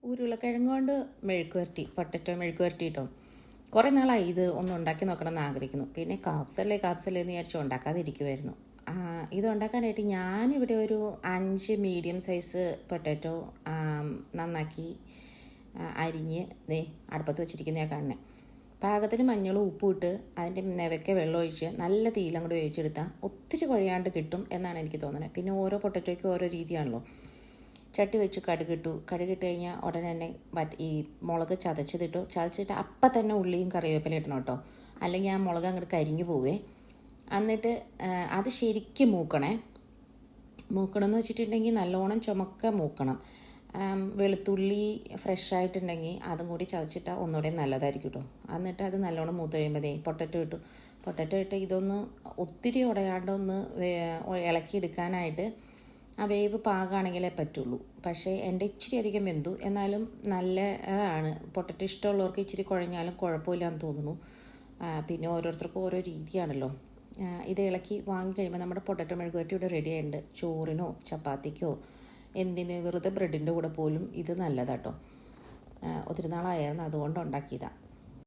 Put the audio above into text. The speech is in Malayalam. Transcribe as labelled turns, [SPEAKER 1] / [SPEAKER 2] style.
[SPEAKER 1] ഉരുളക്കിഴങ്ങ് കൊണ്ട് മെഴുക്ക് വരട്ടി, പൊട്ടറ്റോ മെഴുക്ക് വരട്ടി കേട്ടോ. കുറേ നാളായി ഇത് ഒന്ന് ഉണ്ടാക്കി നോക്കണം എന്ന് ആഗ്രഹിക്കുന്നു. പിന്നെ കാപ്സല്ലേ എന്ന് വിചാരിച്ചു ഉണ്ടാക്കാതിരിക്കുമായിരുന്നു. ഇത് ഉണ്ടാക്കാനായിട്ട് ഞാനിവിടെ ഒരു 5 മീഡിയം സൈസ് പൊട്ടാറ്റോ നന്നാക്കി അരിഞ്ഞ് അടുപ്പത്ത് വെച്ചിരിക്കുന്ന കാണണേ. പാകത്തിന് മഞ്ഞളും ഉപ്പും ഇട്ട് അതിൻ്റെ നെവയ്ക്ക് വെള്ളം ഒഴിച്ച് നല്ല തീയിലും കൂടി വേവിച്ചെടുത്താൽ ഒത്തിരി കുഴയാണ്ട് കിട്ടും എന്നാണ് എനിക്ക് തോന്നുന്നത്. പിന്നെ ഓരോ പൊട്ടറ്റോയ്ക്കും ഓരോ രീതിയാണല്ലോ. ചട്ടി വെച്ചു, കടുകിട്ടു കഴിഞ്ഞാൽ ഉടനെ തന്നെ ഈ മുളക് ചതച്ചിട്ട് അപ്പം തന്നെ ഉള്ളിയും കറിവേപ്പില ഇടണം കേട്ടോ, അല്ലെങ്കിൽ ആ മുളക് അങ്ങോട്ട് കരിഞ്ഞു പോവേ. എന്നിട്ട് അത് ശരിക്കും മൂക്കണമെന്ന് വെച്ചിട്ടുണ്ടെങ്കിൽ നല്ലോണം ചുമക്ക മൂക്കണം. വെളുത്തുള്ളി ഫ്രഷായിട്ടുണ്ടെങ്കിൽ അതും കൂടി ചതച്ചിട്ടാൽ ഒന്നുകൂടെ നല്ലതായിരിക്കും കേട്ടോ. എന്നിട്ട് അത് നല്ലോണം മൂത്ത് കഴിയുമ്പോൾ പൊട്ടറ്റോ ഇട്ട് ഇതൊന്ന് ഒത്തിരി ഉടയാണ്ടൊന്ന് ഇളക്കിയെടുക്കാനായിട്ട് ആ വേവ് പാകമാണെങ്കിലേ പറ്റുള്ളൂ. പക്ഷേ എൻ്റെ ഇച്ചിരി അധികം വെന്തു, എന്നാലും നല്ലതാണ്. പൊട്ടറ്റോ ഇഷ്ടമുള്ളവർക്ക് ഇച്ചിരി കുഴഞ്ഞാലും കുഴപ്പമില്ലാന്ന് തോന്നുന്നു. പിന്നെ ഓരോരുത്തർക്കും ഓരോ രീതിയാണല്ലോ. ഇത് ഇളക്കി വാങ്ങി കഴിയുമ്പോൾ നമ്മുടെ പൊട്ടറ്റോ മെഴുക്ക് വരട്ടി ഇവിടെ റെഡി ആയിട്ടുണ്ട്. ചോറിനോ ചപ്പാത്തിക്കോ വെറുതെ ബ്രെഡിൻ്റെ കൂടെ പോലും ഇത് നല്ലതാട്ടോ. ഒത്തിരി നാളായിരുന്നു അതുകൊണ്ട് ഉണ്ടാക്കിയതാണ്.